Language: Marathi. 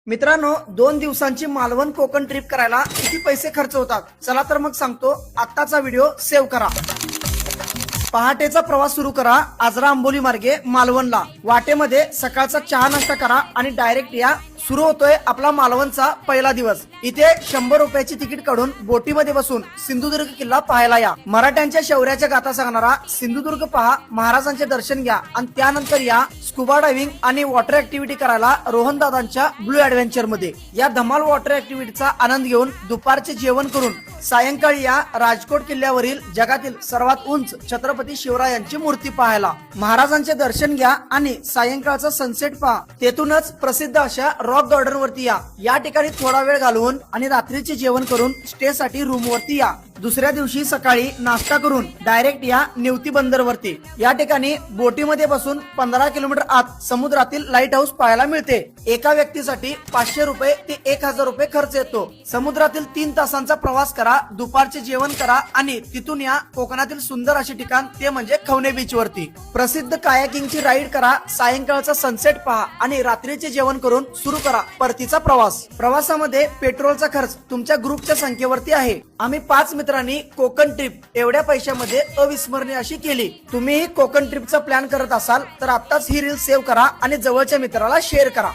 मित्रांनो, 2 दिवसांची मालवण कोकण ट्रिप करायला किती पैसे खर्च होतात? चला तर मग सांगतो. आत्ताचा व्हिडिओ सेव्ह करा. पहाटेचा प्रवास सुरू करा. आजरा आंबोली मार्गे मालवणला. वाटेमध्ये सकाळचा चहा नाश्ता करा आणि डायरेक्ट या. सुरू होतोय आपला मालवणचा पहिला दिवस. इथे 100 रुपयाची तिकीट काढून बोटीमध्ये बसून सिंधुदुर्ग किल्ला पाहायला या. मराठ्यांच्या शौर्याच्या गाथा सांगणारा सिंधुदुर्ग पहा, महाराजांचे दर्शन घ्या आणि त्यानंतर या स्कुबा डायव्हिंग आणि वॉटर ऍक्टिव्हिटी करायला रोहन दादांच्या ब्लू ऍडव्हेंचर मध्ये. या धमाल वॉटर ऍक्टिव्हिटीचा आनंद घेऊन दुपारचे जेवण करून सायंकाळी या राजकोट किल्ल्यावरील जगातील सर्वात उंच छत्रपती शिवरायांची मूर्ती पाहायला. महाराजांचे दर्शन घ्या आणि सायंकाळचा सनसेट पहा. तेथूनच प्रसिद्ध अशा रॉक गार्डन वरती या. या ठिकाणी थोडा वेळ घालवून आणि रात्रीचे जेवण करून स्टे साठी रूम वरती या. दुसऱ्या दिवशी सकाळी नाश्ता करून डायरेक्ट या निवती बंदर वरती. या ठिकाणी बोटीमध्ये बसून 15 किलोमीटर आत समुद्रातील लाईट हाऊस पाहायला मिळते. एका व्यक्तीसाठी 500 रुपये ते 1000 रुपये खर्च येतो. समुद्रातील 3 तासांचा प्रवास करा, दुपारचे जेवण करा आणि तिथून या कोकणातील सुंदर असे ठिकाण ते म्हणजे खवणे बीच वरती. प्रसिद्ध कायाकिंगची राईड करा, सायंकाळचा सनसेट पहा आणि रात्रीचे जेवण करून सुरू करा परतीचा प्रवास. प्रवासामध्ये पेट्रोलचा खर्च तुमच्या ग्रुपच्या संख्येवरती आहे. आम्ही 5 मित्रांनी कोकण ट्रिप एवढ्या पैशामध्ये अविस्मरणीय अशी केली. तुम्हीही कोकण ट्रिपचा प्लॅन करत असाल तर आत्ताच ही रील सेव्ह करा आणि जवळच्या मित्राला शेअर करा.